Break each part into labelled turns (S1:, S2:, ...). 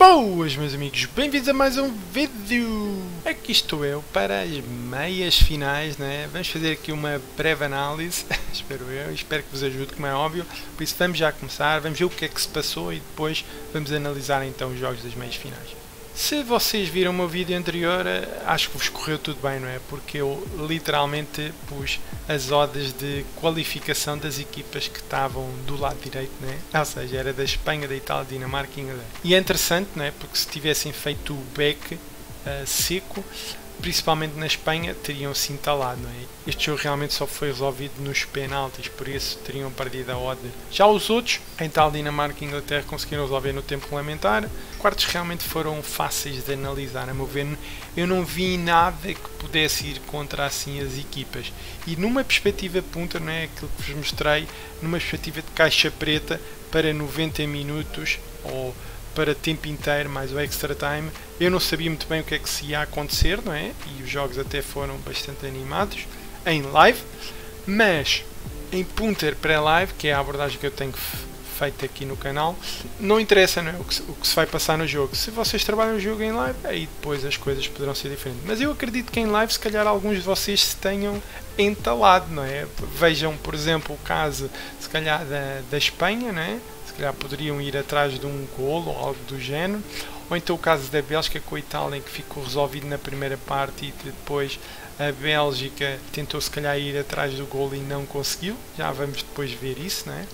S1: Boas, meus amigos, bem-vindos a mais um vídeo! Aqui estou eu para as meias finais, né? Vamos fazer aqui uma breve análise, espero que vos ajude, como é óbvio. Por isso vamos já começar, vamos ver o que é que se passou e depois vamos analisar então os jogos das meias finais. Se vocês viram o meu vídeo anterior, acho que vos correu tudo bem, não é? Porque eu literalmente pus as odds de qualificação das equipas que estavam do lado direito, não é? Ou seja, era da Espanha, da Itália, Dinamarca e Inglaterra. E é interessante, não é? Porque se tivessem feito o back seco, principalmente na Espanha, teriam-se entalado, não é? Este jogo realmente só foi resolvido nos penaltis, por isso teriam perdido a odd. Já os outros, a Itália, Dinamarca e Inglaterra, conseguiram resolver no tempo regulamentar. Quartos realmente foram fáceis de analisar, a meu ver. Eu não vi nada que pudesse ir contra assim as equipas. E numa perspectiva punta, não é aquilo que vos mostrei, numa perspectiva de caixa preta para 90 minutos ou para tempo inteiro, mais o extra time, eu não sabia muito bem o que é que se ia acontecer, não é? E os jogos até foram bastante animados em live, mas em punter pré-live, que é a abordagem que eu tenho feito aqui no canal, não interessa, não é? o que se vai passar no jogo. Se vocês trabalham o jogo em live, aí depois as coisas poderão ser diferentes. Mas eu acredito que em live, se calhar alguns de vocês se tenham entalado, não é? Vejam, por exemplo, o caso, se calhar, da Espanha, não é? Se calhar poderiam ir atrás de um golo ou algo do género, ou então o caso da Bélgica com a Itália, em que ficou resolvido na primeira parte e depois a Bélgica tentou se calhar ir atrás do golo e não conseguiu. Já vamos depois ver isso, não é?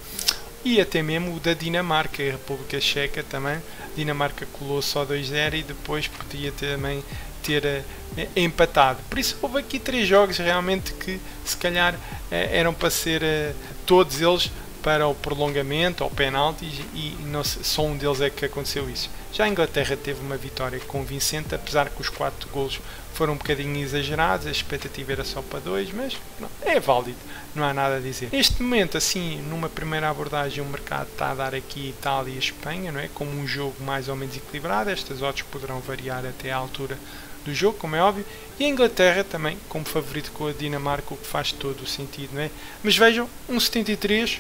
S1: E até mesmo o da Dinamarca, a República Checa também. A Dinamarca colou só 2-0 e depois podia também ter empatado. Por isso houve aqui 3 jogos realmente que se calhar eram para ser todos eles para o prolongamento ou penaltis, e não, só um deles é que aconteceu isso. Já a Inglaterra teve uma vitória convincente, apesar que os 4 golos foram um bocadinho exagerados, a expectativa era só para 2, mas não, é válido, não há nada a dizer. Neste momento, assim, numa primeira abordagem, o mercado está a dar aqui Itália e Espanha, não é? Como um jogo mais ou menos equilibrado. Estas odds poderão variar até à altura do jogo, como é óbvio, e a Inglaterra também como favorito com a Dinamarca, o que faz todo o sentido, não é? Mas vejam, 1,73,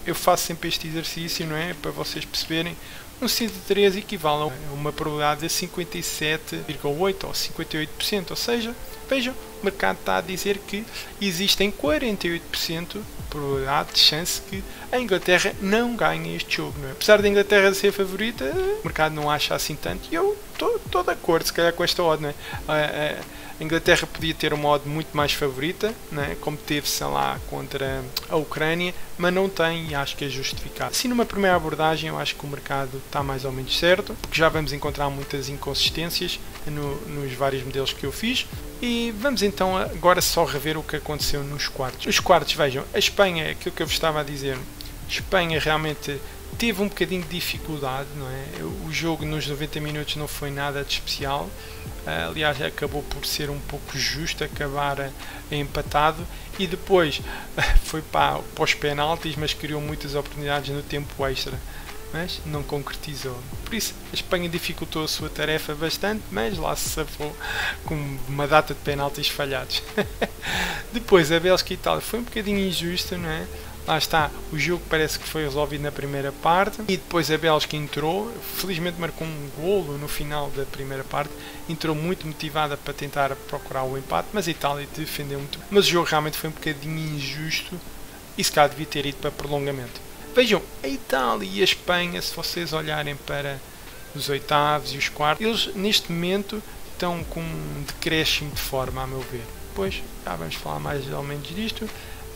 S1: eu faço sempre este exercício, não é? Para vocês perceberem, 1,73 equivale a uma probabilidade de 57,8% ou 58%, ou seja, vejam, o mercado está a dizer que existem 48% de probabilidade de chance que a Inglaterra não ganhe este jogo, não é? Apesar da Inglaterra ser favorita, o mercado não acha assim tanto, e eu estou de acordo se calhar com esta odd, não é? A Inglaterra podia ter uma odd muito mais favorita, né? Como teve, sei lá, contra a Ucrânia, mas não tem e acho que é justificado. Assim, numa primeira abordagem, eu acho que o mercado está mais ou menos certo, porque já vamos encontrar muitas inconsistências nos vários modelos que eu fiz. E vamos então agora só rever o que aconteceu nos quartos. Os quartos, vejam, a Espanha, aquilo que eu vos estava a dizer, a Espanha realmente teve um bocadinho de dificuldade, não é? O jogo nos 90 minutos não foi nada de especial. Aliás, acabou por ser um pouco justo, acabar empatado, e depois foi para os penaltis, mas criou muitas oportunidades no tempo extra, mas não concretizou. Por isso, a Espanha dificultou a sua tarefa bastante, mas lá se safou com uma data de penaltis falhados. Depois, a Bélgica e a Itália foi um bocadinho injusta, não é? Lá está, o jogo parece que foi resolvido na primeira parte e depois a Bélgica entrou, felizmente marcou um golo no final da primeira parte, entrou muito motivada para tentar procurar o empate, mas a Itália defendeu muito. Mas o jogo realmente foi um bocadinho injusto e se calhar devia ter ido para prolongamento. Vejam, a Itália e a Espanha, se vocês olharem para os oitavos e os quartos, eles neste momento estão com um decréscimo de forma, a meu ver. Depois já vamos falar mais ou menos disto.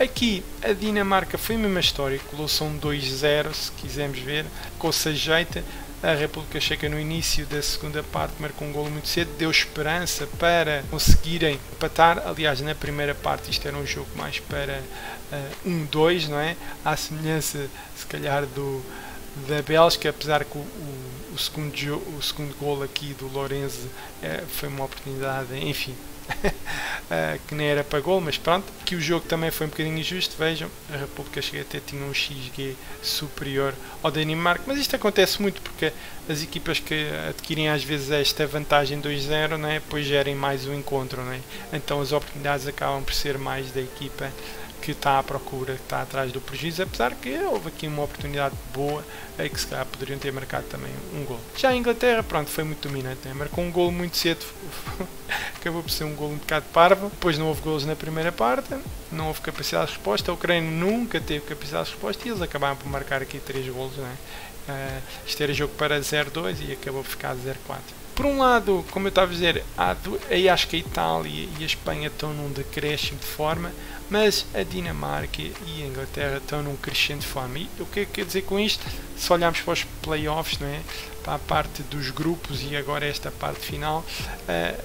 S1: Aqui a Dinamarca foi a mesma história, colou-se um 2-0, se quisermos ver, com-se ajeita. A República Checa no início da segunda parte marcou um golo muito cedo, deu esperança para conseguirem empatar. Aliás, na primeira parte isto era um jogo mais para 1-2, não é? À semelhança, se calhar, da Bélgica, apesar que o segundo golo aqui do Lorenzo foi uma oportunidade, enfim, que nem era para gol, mas pronto, que o jogo também foi um bocadinho injusto. Vejam, a República Checa até tinha um XG superior ao da Dinamarca, mas isto acontece muito porque as equipas que adquirem às vezes esta vantagem 2-0, né, depois gerem mais o encontro, né? Então as oportunidades acabam por ser mais da equipa que está à procura, que está atrás do prejuízo, apesar que houve aqui uma oportunidade boa aí que se calhar poderiam ter marcado também um gol. Já a Inglaterra, pronto, foi muito dominante, né? Marcou um gol muito cedo, acabou por ser um gol um bocado parvo, depois não houve golos na primeira parte, não houve capacidade de resposta, a Ucrânia nunca teve capacidade de resposta e eles acabaram por marcar aqui 3 golos, né? Isto era jogo para 0-2 e acabou por ficar 0-4. Por um lado, como eu estava a dizer, aí acho que a Itália e a Espanha estão num decréscimo de forma, mas a Dinamarca e a Inglaterra estão num crescente de forma. E o que é que quer dizer com isto? Se olharmos para os playoffs, não é? Para a parte dos grupos e agora esta parte final,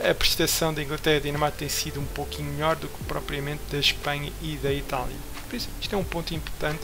S1: a prestação da Inglaterra e da Dinamarca tem sido um pouquinho melhor do que propriamente da Espanha e da Itália. Por isso, isto é um ponto importante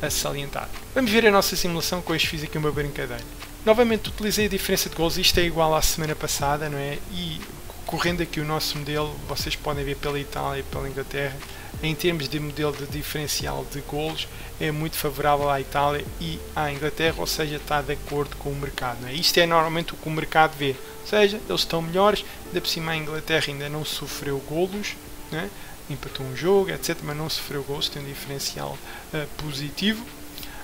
S1: a salientar. Vamos ver a nossa simulação, que hoje fiz aqui uma brincadeira. Novamente utilizei a diferença de gols, isto é igual à semana passada, não é? E correndo aqui o nosso modelo, vocês podem ver pela Itália e pela Inglaterra, em termos de modelo de diferencial de golos, é muito favorável à Itália e à Inglaterra, ou seja, está de acordo com o mercado, não é? Isto é normalmente o que o mercado vê, ou seja, eles estão melhores, ainda por cima a Inglaterra ainda não sofreu golos, não é? Empatou um jogo, etc, mas não sofreu golos, tem um diferencial positivo.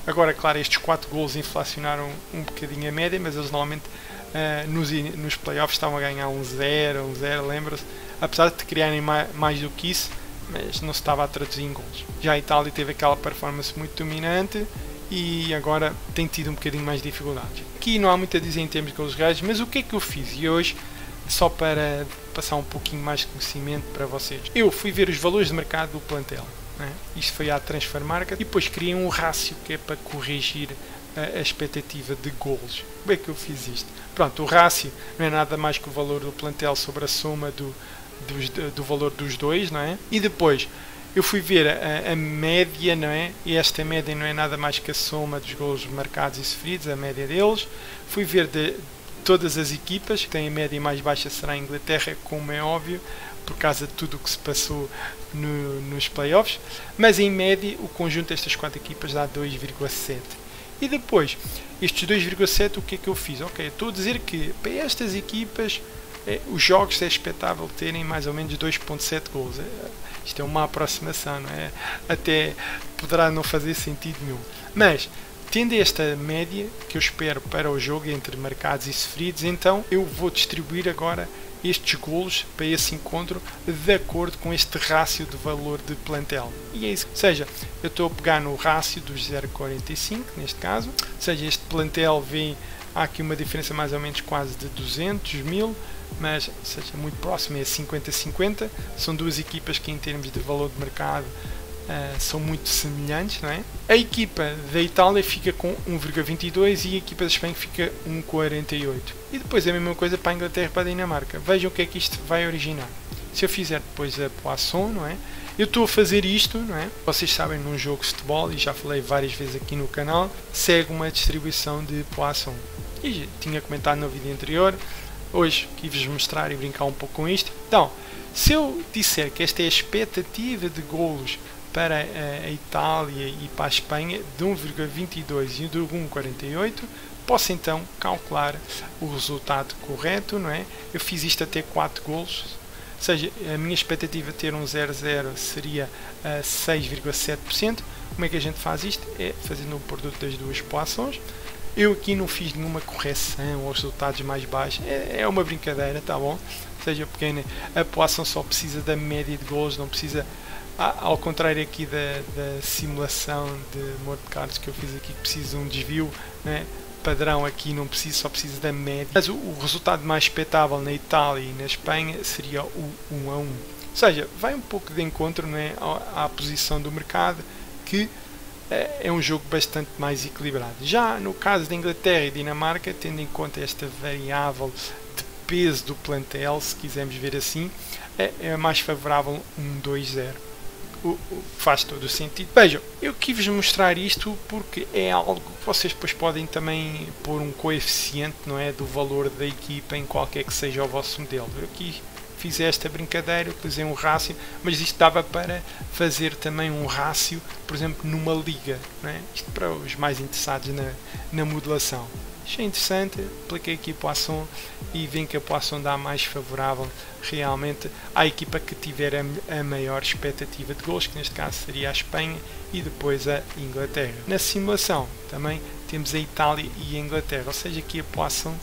S1: Agora, claro, estes 4 golos inflacionaram um bocadinho a média, mas eles normalmente nos playoffs estavam a ganhar 1-0, lembra-se? Apesar de criarem mais do que isso, mas não se estava a traduzir em golos. Já a Itália teve aquela performance muito dominante e agora tem tido um bocadinho mais de dificuldades. Aqui não há muito a dizer em termos de golos reais, mas o que é que eu fiz? E hoje, só para passar um pouquinho mais de conhecimento para vocês, eu fui ver os valores de mercado do plantel. Isto foi à Transfer Market e depois criei um rácio que é para corrigir a expectativa de golos. Como é que eu fiz isto? Pronto, o rácio não é nada mais que o valor do plantel sobre a soma do valor dos dois, não é? E depois eu fui ver a média, não é? E esta média não é nada mais que a soma dos golos marcados e sofridos, a média deles. Fui ver de todas as equipas, que têm a média mais baixa será a Inglaterra, como é óbvio, por causa de tudo o que se passou nos playoffs, mas em média o conjunto destas 4 equipas dá 2,7. E depois, estes 2,7, o que é que eu fiz? Ok, estou a dizer que para estas equipas os jogos é expectável terem mais ou menos 2,7 gols. Isto é uma aproximação, não é? Até poderá não fazer sentido nenhum. Mas, tendo esta média que eu espero para o jogo entre marcados e sofridos, então eu vou distribuir agora estes golos para esse encontro de acordo com este rácio de valor de plantel. E é isso. Ou seja, eu estou a pegar no rácio dos 0,45, neste caso. Ou seja, este plantel vem, há aqui uma diferença mais ou menos quase de 200 mil, mas ou seja, muito próximo, é 50-50. São duas equipas que em termos de valor de mercado são muito semelhantes, não é? A equipa da Itália fica com 1,22 e a equipa da Espanha fica 1,48. E depois a mesma coisa para a Inglaterra e para a Dinamarca. Vejam o que é que isto vai originar. Se eu fizer depois a Poisson, não é? Eu estou a fazer isto, não é? Vocês sabem, num jogo de futebol, e já falei várias vezes aqui no canal, segue uma distribuição de Poisson. E tinha comentado no vídeo anterior, hoje quis-vos mostrar e brincar um pouco com isto. Então, se eu disser que esta é a expectativa de golos para a Itália e para a Espanha de 1,22 e de 1,48, posso então calcular o resultado correto, não é? Eu fiz isto até 4 golos, ou seja, a minha expectativa de ter um 0,0 seria 6,7%. Como é que a gente faz isto? É fazendo um produto das duas Poissons. Eu aqui não fiz nenhuma correção aos resultados mais baixos, é uma brincadeira, tá bom? Ou seja, porque a Poisson só precisa da média de golos, não precisa, ao contrário aqui da simulação de Monte Carlo que eu fiz aqui, que precisa de um desvio, né? Padrão aqui não precisa, só precisa da média. Mas o resultado mais expectável na Itália e na Espanha seria o 1-1. Ou seja, vai um pouco de encontro, né, à posição do mercado, que é um jogo bastante mais equilibrado. Já no caso da Inglaterra e Dinamarca, tendo em conta esta variável de peso do plantel, se quisermos ver assim, é mais favorável 1-2-0. Faz todo o sentido. Vejam, eu quis-vos mostrar isto porque é algo que vocês depois podem também pôr um coeficiente, não é, do valor da equipa em qualquer que seja o vosso modelo. Eu aqui fiz esta brincadeira, utilizei um rácio, mas isto dava para fazer também um rácio, por exemplo, numa liga, não é? Isto para os mais interessados na modelação. achei interessante, apliquei aqui a Poisson e vem que a Poisson dá mais favorável realmente à equipa que tiver a maior expectativa de gols, que neste caso seria a Espanha e depois a Inglaterra. Na simulação também temos a Itália e a Inglaterra, ou seja, aqui a Poisson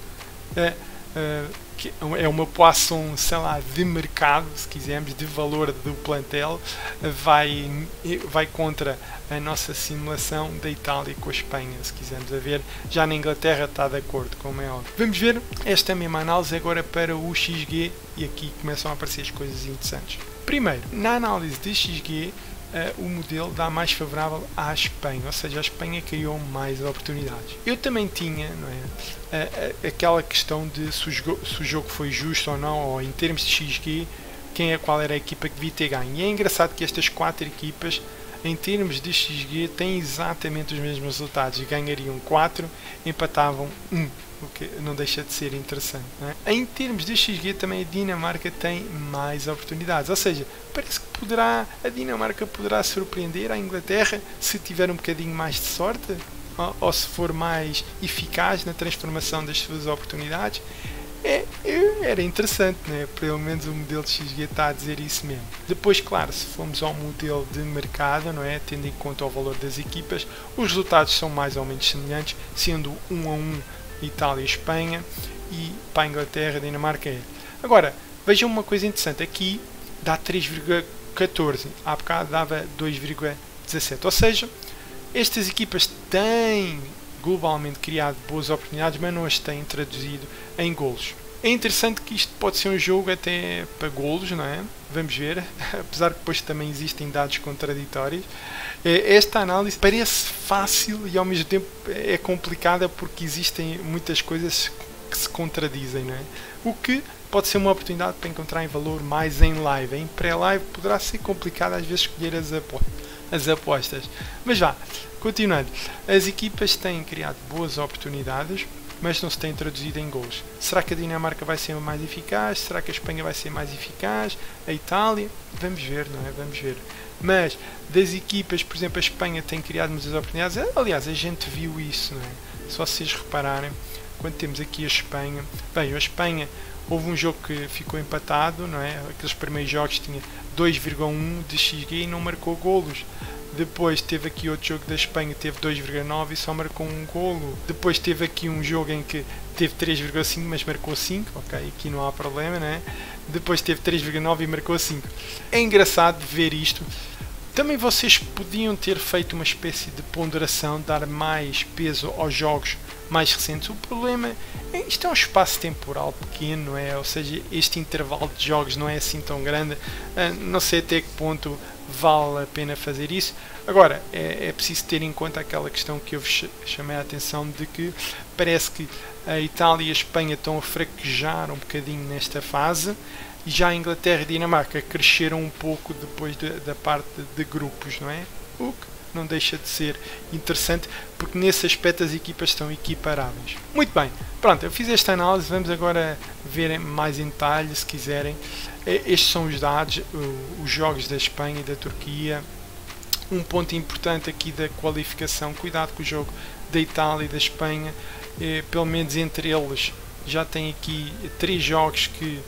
S1: que é uma Poisson, sei lá, de mercado, se quisermos, de valor do plantel, vai contra a nossa simulação da Itália com a Espanha, se quisermos a ver. Já na Inglaterra está de acordo, como é óbvio. Vamos ver esta mesma análise agora para o XG e aqui começam a aparecer as coisas interessantes. Primeiro, na análise de XG, o modelo dá mais favorável à Espanha, ou seja, a Espanha criou mais oportunidades. Eu também tinha, não é, aquela questão de se o jogo foi justo ou não, ou em termos de XG, qual era a equipa que devia ter ganho. E é engraçado que estas 4 equipas, em termos de XG, têm exatamente os mesmos resultados. Ganhariam 4, empatavam 1. O que não deixa de ser interessante, não é? Em termos de XG também a Dinamarca tem mais oportunidades, ou seja, parece que a Dinamarca poderá surpreender a Inglaterra se tiver um bocadinho mais de sorte ou se for mais eficaz na transformação das suas oportunidades. Era interessante, né? Pelo menos o modelo de XG está a dizer isso mesmo. Depois, claro, se formos ao modelo de mercado, não é? Tendo em conta o valor das equipas, os resultados são mais ou menos semelhantes, sendo 1-1 Itália e Espanha, e para a Inglaterra, Dinamarca é. Agora, vejam uma coisa interessante, aqui dá 3,14, há bocado dava 2,17, ou seja, estas equipas têm globalmente criado boas oportunidades, mas não as têm traduzido em golos. É interessante que isto pode ser um jogo até para golos, não é? Vamos ver, apesar que depois também existem dados contraditórios. Esta análise parece fácil e ao mesmo tempo é complicada porque existem muitas coisas que se contradizem, não é? O que pode ser uma oportunidade para encontrar em valor mais em live. Em pré-live poderá ser complicado às vezes escolher as apostas. Mas vá, continuando. As equipas têm criado boas oportunidades, mas não se têm traduzido em gols. Será que a Dinamarca vai ser mais eficaz? Será que a Espanha vai ser mais eficaz? A Itália? Vamos ver, não é? Vamos ver. Mas das equipas, por exemplo, a Espanha tem criado muitas oportunidades. Aliás, a gente viu isso, não é? Se vocês repararem, quando temos aqui a Espanha, bem, a Espanha houve um jogo que ficou empatado, não é? Aqueles primeiros jogos tinha 2,1 de XG e não marcou golos. Depois teve aqui outro jogo da Espanha, teve 2,9 e só marcou um golo. Depois teve aqui um jogo em que teve 3,5 mas marcou 5, ok, aqui não há problema, né? Depois teve 3,9 e marcou 5. É engraçado ver isto. Também vocês podiam ter feito uma espécie de ponderação, dar mais peso aos jogos mais recentes. O problema é isto é um espaço temporal pequeno, não é? Ou seja, este intervalo de jogos não é assim tão grande. Não sei até que ponto vale a pena fazer isso. Agora, é preciso ter em conta aquela questão que eu vos chamei a atenção de que parece que a Itália e a Espanha estão a fraquejar um bocadinho nesta fase e já a Inglaterra e a Dinamarca cresceram um pouco depois da parte de grupos, não é? O que não deixa de ser interessante porque nesse aspecto as equipas estão equiparáveis. Muito bem, pronto, eu fiz esta análise, vamos agora ver mais em detalhe se quiserem. Estes são os dados, os jogos da Espanha e da Turquia. Um ponto importante aqui da qualificação, cuidado com o jogo da Itália e da Espanha, pelo menos entre eles já tem aqui 3 jogos que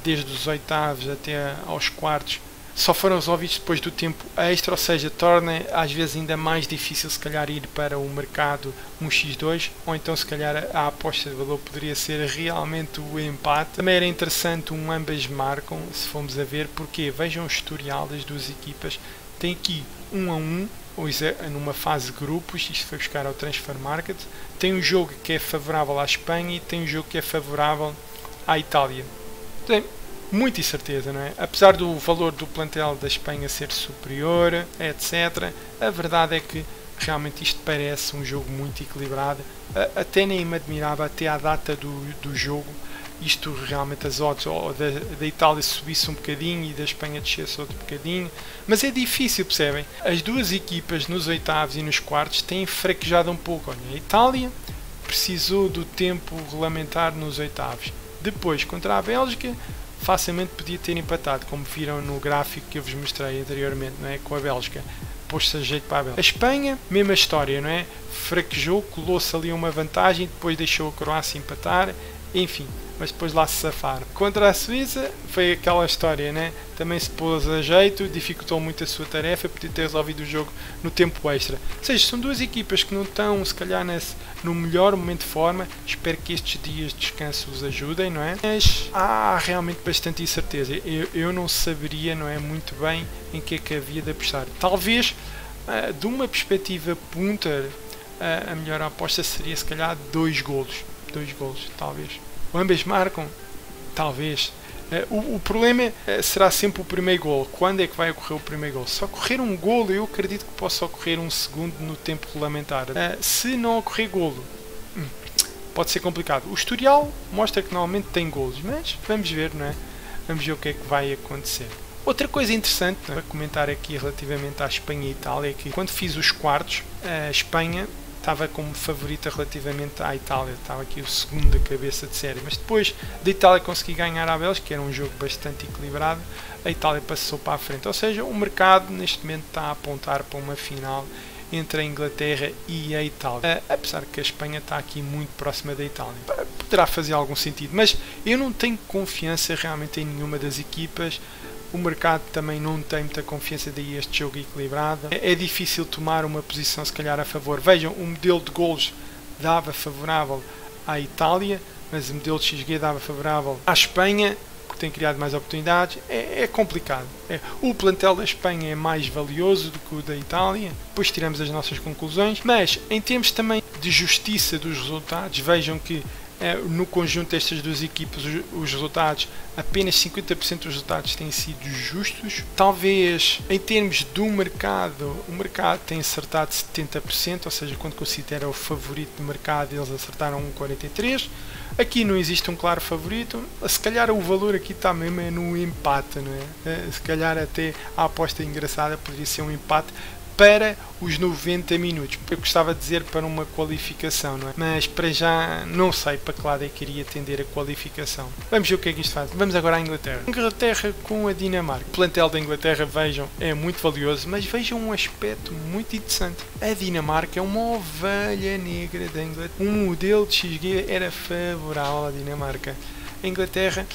S1: desde os oitavos até aos quartos só foram resolvidos depois do tempo extra, ou seja, torna às vezes ainda mais difícil se calhar ir para o mercado 1x2, ou então se calhar a aposta de valor poderia ser realmente o empate. Também era interessante um ambas marcam, se formos a ver, porque vejam o historial das duas equipas, tem aqui 1-1, numa fase de grupos, isto foi buscar ao Transfer Market, tem um jogo que é favorável à Espanha e tem um jogo que é favorável à Itália. Tem muita incerteza, não é? Apesar do valor do plantel da Espanha ser superior, etc., a verdade é que realmente isto parece um jogo muito equilibrado. Até nem me admirava até à data do jogo isto realmente as odds da Itália subisse um bocadinho e da Espanha descesse outro bocadinho, mas é difícil, percebem? As duas equipas nos oitavos e nos quartos têm fraquejado um pouco. Olha, a Itália precisou do tempo regulamentar nos oitavos, depois contra a Bélgica facilmente podia ter empatado, como viram no gráfico que eu vos mostrei anteriormente, não é? Com a Bélgica. pôs-se a jeito para a Bélgica. A Espanha, mesma história, não é? Fraquejou, colou-se ali uma vantagem, depois deixou a Croácia empatar, enfim, mas depois lá se safaram. Contra a Suíça foi aquela história, né? Também se pôs a jeito, dificultou muito a sua tarefa, podia ter resolvido o jogo no tempo extra. Ou seja, são duas equipas que não estão, se calhar, no melhor momento de forma. Espero que estes dias de descanso os ajudem, não é? Mas há realmente bastante incerteza. Eu não saberia, não é, muito bem em que é que havia de apostar. Talvez, de uma perspectiva punter, a melhor aposta seria, se calhar, 2 golos. 2 golos, talvez. Ambas marcam? Talvez. O problema será sempre o primeiro golo. Quando é que vai ocorrer o primeiro golo? Se ocorrer um golo, eu acredito que possa ocorrer um segundo no tempo regulamentar. Se não ocorrer golo, pode ser complicado. O historial mostra que normalmente tem golos, mas vamos ver, não é? Vamos ver o que é que vai acontecer. Outra coisa interessante para comentar aqui relativamente à Espanha e Itália é que quando fiz os quartos, a Espanha estava como favorita relativamente à Itália, estava aqui o segundo da cabeça de série, mas depois da Itália conseguir ganhar a Bélgica, que era um jogo bastante equilibrado, a Itália passou para a frente, ou seja, o mercado neste momento está a apontar para uma final entre a Inglaterra e a Itália, apesar que a Espanha está aqui muito próxima da Itália, poderá fazer algum sentido, mas eu não tenho confiança realmente em nenhuma das equipas. O mercado também não tem muita confiança, daí este jogo equilibrado. É difícil tomar uma posição se calhar a favor. Vejam, o modelo de golos dava favorável à Itália, mas o modelo de XG dava favorável à Espanha, porque tem criado mais oportunidades. É complicado. O plantel da Espanha é mais valioso do que o da Itália, depois tiramos as nossas conclusões, mas em termos também de justiça dos resultados, vejam que no conjunto destas duas equipas os resultados, apenas 50% dos resultados têm sido justos. Talvez em termos do mercado, o mercado tem acertado 70%, ou seja, quando considera o favorito do mercado eles acertaram 1,43%. Aqui não existe um claro favorito, se calhar o valor aqui está mesmo no empate, não é? Se calhar até a aposta engraçada poderia ser um empate para os 90 minutos. Eu gostava de dizer para uma qualificação, não é? Mas para já não sei para que lado é que iria tender a qualificação. Vamos ver o que é que isto faz. Vamos agora à Inglaterra. Inglaterra com a Dinamarca. O plantel da Inglaterra, vejam, é muito valioso, mas vejam um aspecto muito interessante. A Dinamarca é uma ovelha negra da Inglaterra. Um modelo de XG era favorável à Dinamarca. A Inglaterra,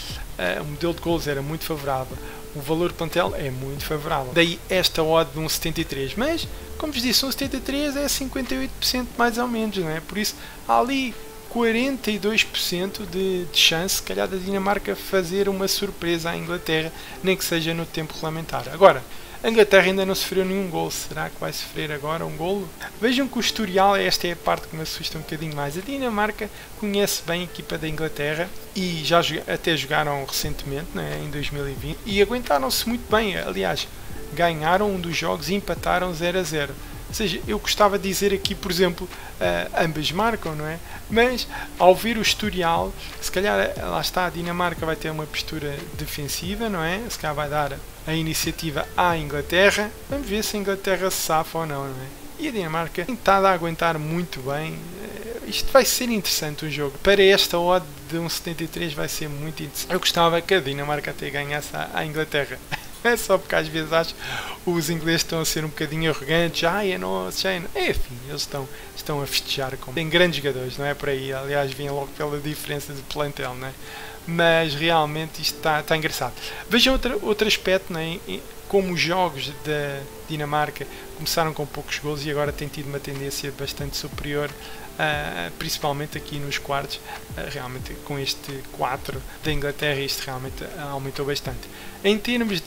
S1: o modelo de gols era muito favorável. O valor de plantel é muito favorável. Daí esta odd de 1,73. Mas, como vos disse, 1,73 é 58% mais ou menos, não é? Por isso, há ali 42% de chance, se calhar, da Dinamarca fazer uma surpresa à Inglaterra, nem que seja no tempo regulamentar. Agora, a Inglaterra ainda não sofreu nenhum gol. Será que vai sofrer agora um golo? Vejam que o historial, esta é a parte que me assusta um bocadinho mais. A Dinamarca conhece bem a equipa da Inglaterra e já até jogaram recentemente, né, em 2020, e aguentaram-se muito bem. Aliás, ganharam um dos jogos e empataram 0-0. Ou seja, eu gostava de dizer aqui, por exemplo, ambas marcam, não é? Mas, ao ver o historial, se calhar, lá está, a Dinamarca vai ter uma postura defensiva, não é? Se calhar vai dar a iniciativa à Inglaterra. Vamos ver se a Inglaterra se safa ou não, não é? E a Dinamarca tem estado a aguentar muito bem. Isto vai ser interessante o jogo. Para esta odd de 1,73 vai ser muito interessante. Eu gostava que a Dinamarca até ganhasse à Inglaterra. É só porque às vezes acho os ingleses estão a ser um bocadinho arrogantes. É nosso, enfim, eles estão a festejar. Tem grandes jogadores, não é por aí. Aliás, vem logo pela diferença de plantel, não é? Mas realmente isto está engraçado. Vejam outro aspecto, não é? Como os jogos da Dinamarca começaram com poucos gols e agora têm tido uma tendência bastante superior, principalmente aqui nos quartos. Realmente com este 4 da Inglaterra isto realmente aumentou bastante. Em termos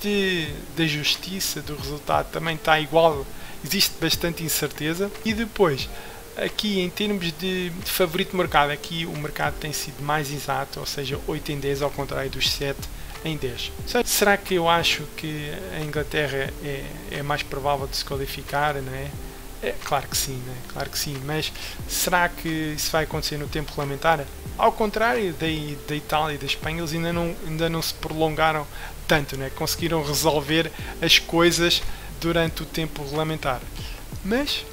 S1: da justiça do resultado também está igual, existe bastante incerteza. E depois aqui em termos de favorito de mercado, aqui o mercado tem sido mais exato, ou seja, 8 em 10 ao contrário dos 7 em 10. Será que eu acho que a Inglaterra é mais provável de se qualificar, não é? Claro que sim, né? Claro que sim, mas será que isso vai acontecer no tempo regulamentar? Ao contrário da Itália e da Espanha, eles ainda não se prolongaram tanto, né? Conseguiram resolver as coisas durante o tempo regulamentar. Mas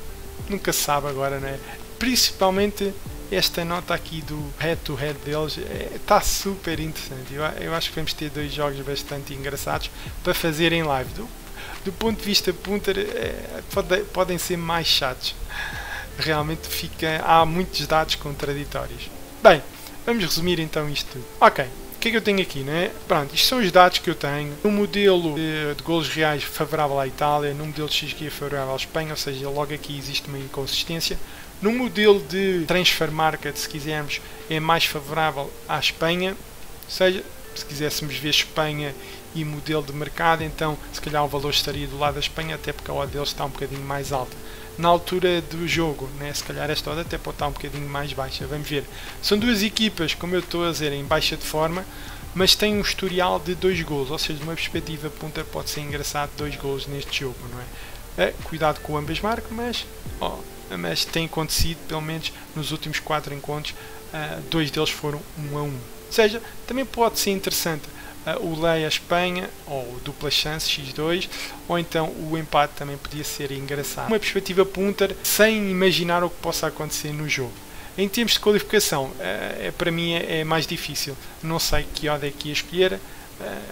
S1: nunca se sabe agora, né? Principalmente esta nota aqui do head-to-head deles está super interessante. Eu acho que vamos ter 2 jogos bastante engraçados para fazer em live. do ponto de vista punter, podem ser mais chatos. Realmente há muitos dados contraditórios. Bem, vamos resumir então isto tudo. Ok, o que é que eu tenho aqui, não é? Pronto, isto são os dados que eu tenho. No modelo de golos reais favorável à Itália, no modelo de XG favorável à Espanha, ou seja, logo aqui existe uma inconsistência. No modelo de transfer market, se quisermos, é mais favorável à Espanha, ou seja, se quiséssemos ver Espanha e modelo de mercado, então se calhar o valor estaria do lado da Espanha, até porque a odd deles está um bocadinho mais alta. Na altura do jogo, né, se calhar esta odd até pode estar um bocadinho mais baixa, vamos ver. São duas equipas, como eu estou a dizer, em baixa de forma, mas têm um historial de 2 golos, ou seja, de uma perspectiva punta pode ser engraçado 2 golos neste jogo, não é? Cuidado com ambas marcas, mas tem acontecido, pelo menos nos últimos 4 encontros, 2 deles foram 1-1. Ou seja, também pode ser interessante o lei à Espanha, ou dupla chance x2, ou então o empate também podia ser engraçado. Uma perspectiva punter sem imaginar o que possa acontecer no jogo. Em termos de qualificação, para mim é mais difícil. Não sei que odd é que ia escolher,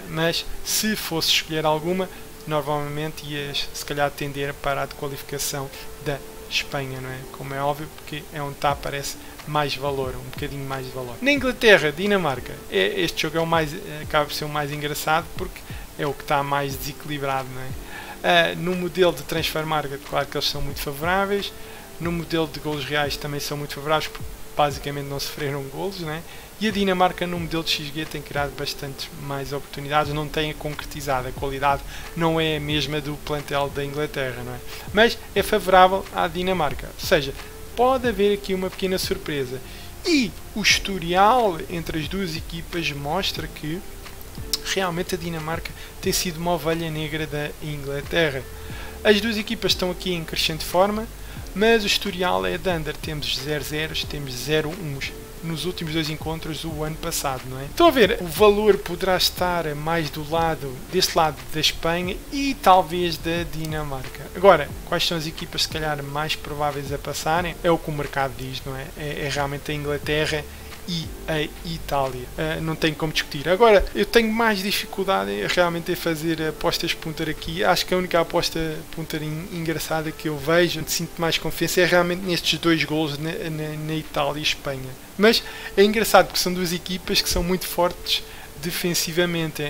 S1: mas se fosse escolher alguma, normalmente ia se calhar tender para a de qualificação da Espanha, não é? Como é óbvio, porque é onde está, parece mais valor, um bocadinho mais de valor. Na Inglaterra, Dinamarca, este jogo acaba por ser o mais engraçado porque é o que está mais desequilibrado, não é? No modelo de transfer market, claro que eles são muito favoráveis. No modelo de golos reais também são muito favoráveis porque basicamente não sofreram golos, não é? E a Dinamarca no modelo de XG tem criado bastante mais oportunidades, não tem concretizado, a qualidade não é a mesma do plantel da Inglaterra, não é? Mas é favorável à Dinamarca, ou seja, pode haver aqui uma pequena surpresa. E o historial entre as duas equipas mostra que realmente a Dinamarca tem sido uma ovelha negra da Inglaterra. As duas equipas estão aqui em crescente forma, mas o historial é de under, temos 0-0, temos 0-1 nos últimos 2 encontros do ano passado, não é? Estão a ver, o valor poderá estar mais deste lado da Espanha e talvez da Dinamarca. Agora, quais são as equipas se calhar mais prováveis a passarem? É o que o mercado diz, não é? É realmente a Inglaterra e a Itália. Não tenho como discutir. Agora, eu tenho mais dificuldade realmente em fazer apostas punter aqui. Acho que a única aposta punter engraçada que eu vejo, onde sinto mais confiança, é realmente nestes 2 golos na Itália e Espanha. Mas é engraçado porque são duas equipas que são muito fortes defensivamente,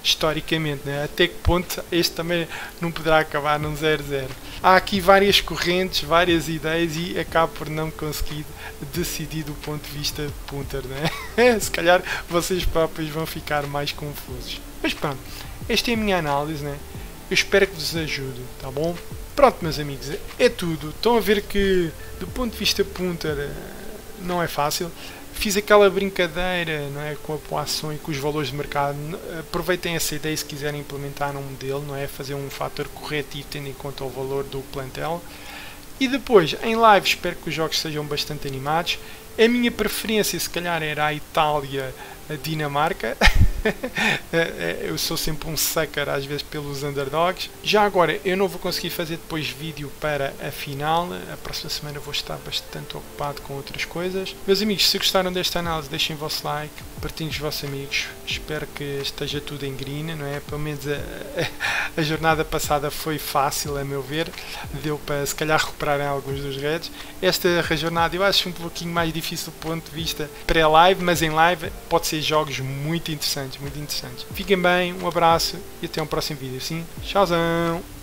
S1: historicamente, né? Até que ponto este também não poderá acabar num 0-0. Há aqui várias correntes, várias ideias e acabo por não conseguir decidir do ponto de vista punter, né? Se calhar vocês próprios vão ficar mais confusos. Mas pronto, esta é a minha análise, né? Eu espero que vos ajude, tá bom? Pronto, meus amigos, é tudo. Estão a ver que do ponto de vista punter não é fácil. Fiz aquela brincadeira, não é, com a poação e com os valores de mercado. Aproveitem essa ideia se quiserem implementar um modelo, não é, fazer um fator corretivo tendo em conta o valor do plantel. E depois, em live, espero que os jogos sejam bastante animados. A minha preferência, se calhar, era a Itália, a Dinamarca. Eu sou sempre um sucker, às vezes, pelos underdogs. Já agora, eu não vou conseguir fazer depois vídeo para a final. A próxima semana vou estar bastante ocupado com outras coisas. Meus amigos, se gostaram desta análise, deixem o vosso like, partilhem os vossos amigos. Espero que esteja tudo em green, não é? Pelo menos a jornada passada foi fácil, a meu ver. Deu para, se calhar, recuperar em alguns dos reds. Esta jornada eu acho um pouquinho mais difícil do ponto de vista pré-live, mas em live pode ser jogos muito interessantes, muito interessantes. Fiquem bem, um abraço e até um próximo vídeo, sim? Tchauzão!